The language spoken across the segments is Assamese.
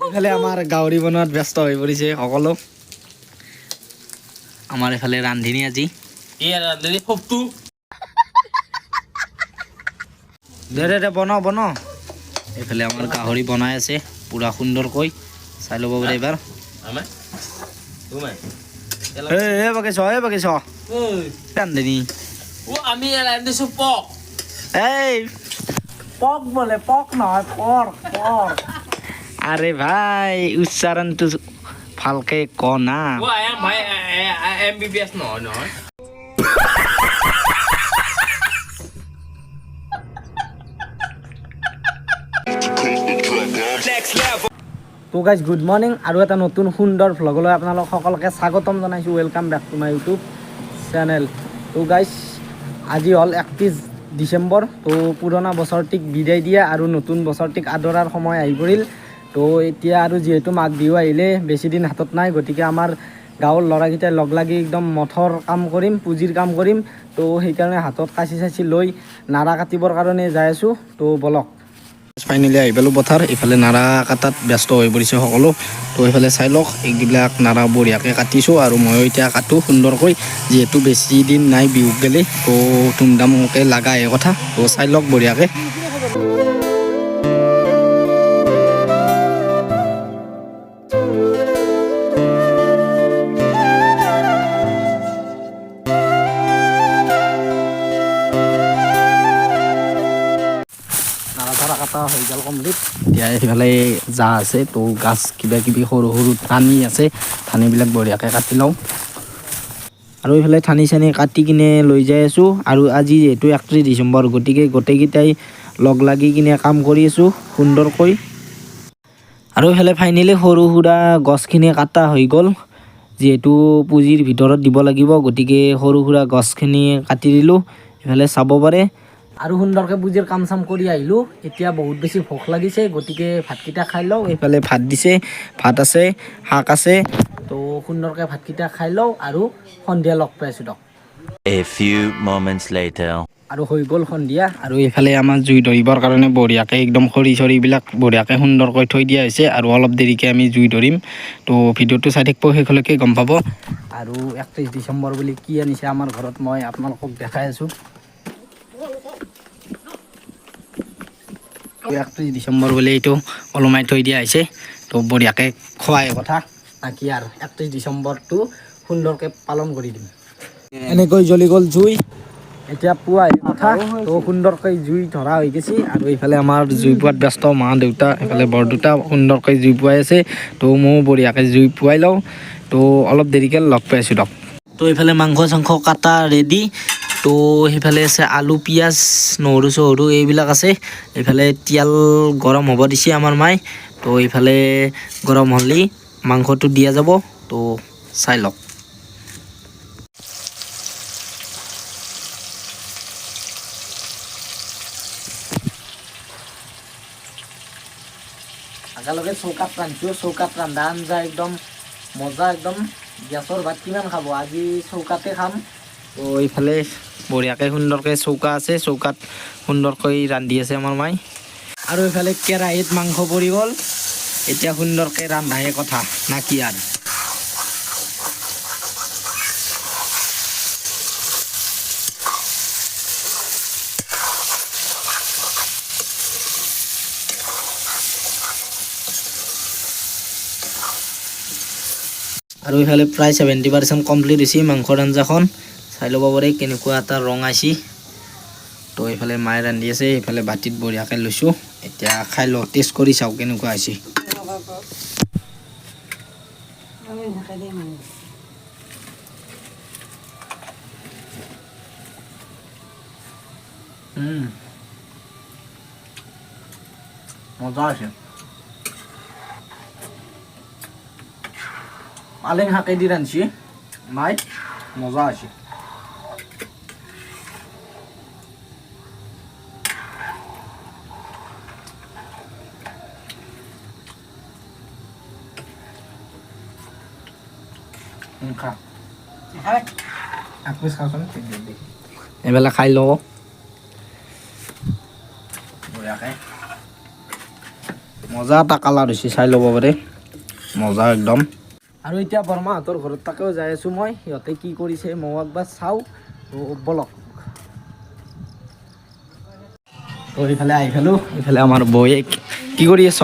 এফালে আমাৰ গাহৰি বনোৱাত ব্যস্ত হৈ পৰিছে সকলো আমাৰ এফালে ৰান্ধিনী আজি ৰান্ধনি সবটো দে বনাও এইফালে আমাৰ গাহৰি বনাই আছে পুৰা সুন্দৰকৈ চাই ল'ব পাৰে এবাৰ বাগিছ ৰান্ধনী আমি ৰান্ধিছো পক এই পক বোলে পক নহয় পৰ আৰে ভাই উচ্চাৰণটো ভালকে ক না ভাই MBBS নহয় তো গাইজ গুড মৰ্নিং আৰু এটা নতুন সুন্দৰ ভ্লগলৈ আপোনালোক সকলোকে স্বাগতম জনাইছোঁ welcome back to my YouTube channel তো গাইজ আজি হ'ল 31 ডিচেম্বৰ তো পুৰণা বছৰটিক বিদায় দিয়া আৰু নতুন বছৰটিক আদৰাৰ সময় আহি পৰিল তো এতিয়া আৰু যিহেতু মাঘ বিহু আহিলে বেছি দিন হাতত নাই গতিকে আমাৰ গাঁৱৰ ল'ৰাকেইটাই লগ লাগি একদম মঠৰ কাম কৰিম পুঁজিৰ কাম কৰিম তো সেইকাৰণে হাতত কাঁচি চাচি লৈ নাৰা কাটিবৰ কাৰণে যাই আছোঁ তো বলক ফাইনেলি আহি পালোঁ পথাৰ এইফালে নাৰা কাটাত ব্যস্ত হৈ পৰিছে সকলো তো এইফালে চাই লওক এইবিলাক নাৰা বঢ়িয়াকৈ কাটিছোঁ আৰু ময়ো এতিয়া কাটোঁ সুন্দৰকৈ যিহেতু বেছি দিন নাই বিহুক গ'লে তো ধুমধামকৈ লাগাহে কথা তো চাই লওক বঢ়িয়াকৈ কাটা হৈ গ'ল কমপ্লিট এতিয়া সেইফালে যা আছে তো গাছ কিবা কিবি সৰু সৰু ঠানি আছে ঠানিবিলাক বঢ়িয়াকৈ কাটি লওঁ আৰু এইফালে ঠানি চানি কাটি কিনে লৈ যাই আছোঁ আৰু আজি যিহেতু 31 ডিচেম্বৰ গতিকে গোটেইকেইটাই লগ লাগি কিনে কাম কৰি আছোঁ সুন্দৰকৈ আৰু এইফালে ফাইনেলি সৰু সুৰা গছখিনি কাটা হৈ গ'ল যিহেতু পুঁজিৰ ভিতৰত দিব লাগিব গতিকে সৰু সুৰা গছখিনি কাটি দিলোঁ এইফালে চাব পাৰে আৰু সুন্দৰকৈ পুঁজিৰ কাম চাম কৰি আহিলোঁ এতিয়া বহুত বেছি ভোক লাগিছে গতিকে ভাতকেইটা খাই লওঁ এইফালে ভাত দিছে ভাত আছে শাক আছে তো সুন্দৰকৈ ভাতকেইটা খাই লওঁ আৰু সন্ধিয়া লগ পাইছোঁ দিয়ক A few moments later আৰু হৈ গ'ল সন্ধিয়া আৰু এইফালে আমাৰ জুই ধৰিবৰ কাৰণে বঢ়িয়াকৈ একদম খৰি চৰিবিলাক বঢ়িয়াকৈ সুন্দৰকৈ থৈ দিয়া হৈছে আৰু অলপ দেৰিকৈ আমি জুই ধৰিম তো ভিডিঅ'টো চাই থাকিব শেষলৈকে গম পাব আৰু 31 ডিচেম্বৰ বুলি কি আনিছে আমাৰ ঘৰত মই আপোনালোকক দেখাই আছোঁ 31 ডিচেম্বৰ বুলি এইটো ওলমাই থৈ দিয়া হৈছে তো বঢ়িয়াকৈ খোৱাই কথা নাকি আৰু 31 ডিচেম্বৰটো সুন্দৰকৈ পালন কৰি দিম এনেকৈ জ্বলি গ'ল জুই এতিয়া পুৱাই কথা তো সুন্দৰকৈ জুই ধৰা হৈ গৈছে আৰু এইফালে আমাৰ জুই পোৱাত ব্যস্ত মা দেউতা এইফালে বৰদেউতা সুন্দৰকৈ জুই পুৱাই আছে তো ময়ো বঢ়িয়াকৈ জুই পুৱাই লওঁ তো অলপ দেৰিকৈ লগ পাই আছোঁ দিয়ক তো এইফালে মাংস চাংস কাটা ৰেডি তো সেইফালে আছে আলু পিঁয়াজ নহৰু চহৰু এইবিলাক আছে এইফালে তেল গৰম হ'ব দিছে আমাৰ মায়ে তো এইফালে গৰম হ'লে মাংসটো দিয়া যাব তো চাই লওক একেলগে চৌকাত ৰান্ধিছোঁ চৌকাত ৰন্ধা আঞ্জা একদম মজা একদম গেছৰ ভাত কিমান খাব আজি চৌকাতে খাম তো এইফালে বঢ়িয়াকৈ সুন্দৰকৈ চৌকা আছে চৌকাত সুন্দৰকৈ ৰান্ধি আছে আমাৰ মায়ে আৰু এইফালে কেৰাহীত মাংস পৰি গ'ল এতিয়া সুন্দৰকৈ ৰান্ধাহে কথা না কি আৰু এইফালে প্ৰায় 70% কমপ্লিট হৈছে মাংসৰ আঞ্জাখন চাই ল'ব পাৰে কেনেকুৱা এটা ৰং আহিছে তো এইফালে মায়ে ৰান্ধি আছে এইফালে বাতিত বঢ়িয়াকৈ লৈছোঁ এতিয়া খাই লওঁ টেষ্ট কৰি চাওঁ কেনেকুৱা হৈছে মজা আছে পালেং শাকেদি ৰান্ধিছে মাই মজা আছে এইবেলা খাই লওঁ বঢ়িয়াকৈ মজা এটা কালাৰ হৈছে চাই ল'ব পাৰে মজা একদম আৰু এতিয়া বৰমাহঁতৰ ঘৰত তাকেও যাই আছোঁ মই সিহঁতে কি কৰিছে মই একবাৰ চাওঁ তো বলক তো এইফালে আহি পালোঁ এইফালে আমাৰ বৌয়ে কি কৰি আছ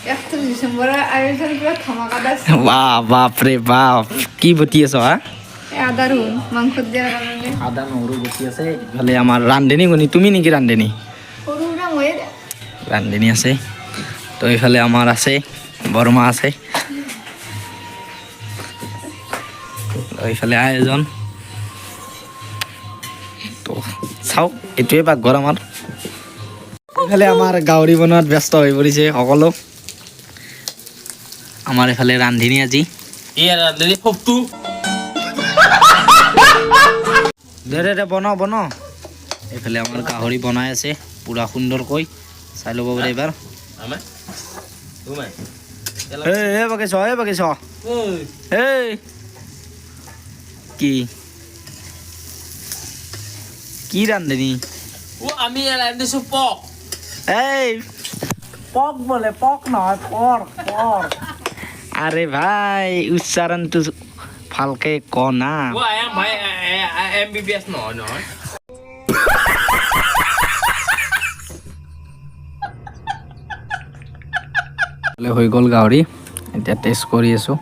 31 ডিচেম্বৰৰ আয়োজন পুৰা ধমাকাদাৰ বাহ বাপৰে বাপ কি বটি আছ হা আদা ৰহুন মাংসত দিয়াৰ কাৰণে আদা নহৰু বটি আছে ইফালে আমাৰ ৰান্ধনী গনি তুমি নেকি ৰান্ধনী সৰু সুৰা ময়ে ৰান্ধনী আছে তো এইফালে আমাৰ আছে বৰমা আছে এইফালে আয়োজন তো চাওক এইটোৱে পাকঘৰ আমাৰ এইফালে আমাৰ গাহৰি বনোৱাত ব্যস্ত হৈ পৰিছে সকলো আমাৰ এইফালে ৰান্ধনী আজি ইয়াৰ ৰান্ধনী সবটো দে বনাও এইফালে আমাৰ গাহৰি বনাই আছে পুৰা সুন্দৰকৈ চাই ল'ব পাৰে এইবাৰ আমাৰ তোমাই এই বাগিছ এই কি ৰান্ধনী ও আমি ৰান্ধিছো পক এই পক বোলে পক নহয় পৰ আৰে ভাই উচ্চাৰণটো ভালকে ক না ও আই এম ভাই MBBS নহয় হৈ গ'ল গাহৰি এতিয়া টেষ্ট কৰি আছোঁ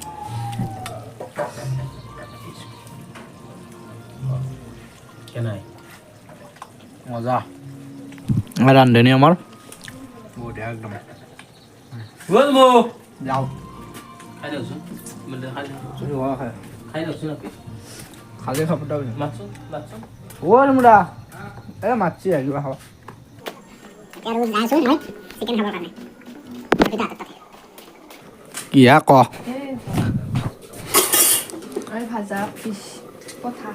কেনাই মজা ৰান্ধনী আমাৰ বঢ়িয়া একদম বল মো যাওঁ খাই দিছো মানে খাই দিছো নাকি খালি খাপটা মাছছো ওর মুড়া এ মাছি আহিবা খাবা কি হা ক আৰু ভাজা ফিছ পঠা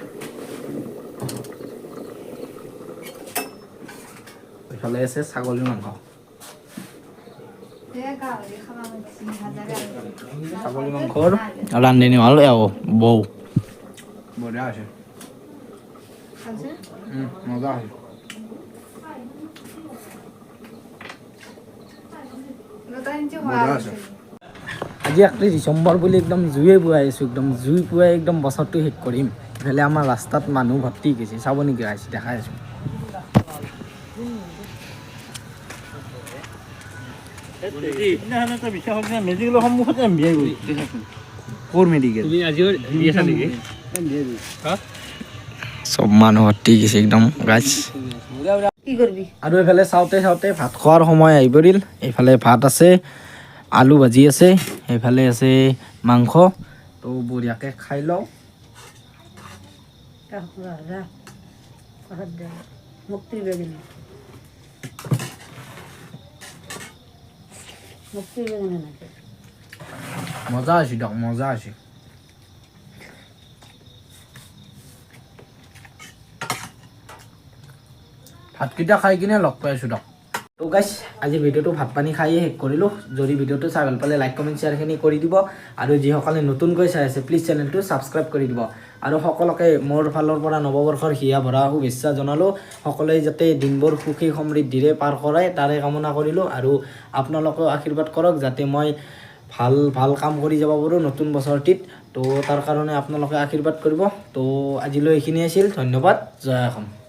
এইফালে আছে ছাগলীৰ মাংস গাহৰি খাবা মাতিছি ভাজাৰে ছাগলী মাংসৰ ৰান্ধনী হ'ল বৌ বঢ়িয়া আছে মজা আছে আজি 31 ডিচেম্বৰ বুলি একদম জুয়ে পুৱাই আছোঁ একদম জুই পুৱাই একদম বছৰটো শেষ কৰিম ইফালে আমাৰ ৰাস্তাত মানুহ ভৰ্তি গৈছে চাব নেকি আহিছে দেখাই আছোঁ চব মানুহ ভৰ্তি গৈছে একদম গাছ কি কৰবি আৰু এইফালে চাওঁতে ভাত খোৱাৰ সময় আহি পৰিল এইফালে ভাত আছে আলু ভাজি আছে এইফালে আছে মাংস তো বঢ়িয়াকৈ খাই লওঁ মজা আছে দিয়ক মজা আছে ভাতকেইটা খাই কিনে লগ পাই আছোঁ দিয়ক তো গাইছ আজি ভিডিঅ'টো ভাত পানী খাইয়ে শেষ কৰিলোঁ যদি ভিডিঅ'টো চাই ভাল পালে লাইক কমেণ্ট শ্বেয়াৰখিনি কৰি দিব আৰু যিসকলে নতুনকৈ চাই আছে প্লিজ চেনেলটো ছাবস্ক্ৰাইব কৰি দিব আৰু সকলোকে মোৰ ফালৰ পৰা নৱবৰ্ষৰ হিয়া ভৰা শুভেচ্ছা জনালোঁ সকলোৱে যাতে দিনবোৰ সুখী সমৃদ্ধিৰে পাৰ কৰাই তাৰে কামনা কৰিলোঁ আৰু আপোনালোকেও আশীৰ্বাদ কৰক যাতে মই ভাল কাম কৰি যাব পাৰোঁ নতুন বছৰটিত তো তাৰ কাৰণে আপোনালোকে আশীৰ্বাদ কৰিব তো আজিলৈ এইখিনি আছিল ধন্যবাদ জয় অসম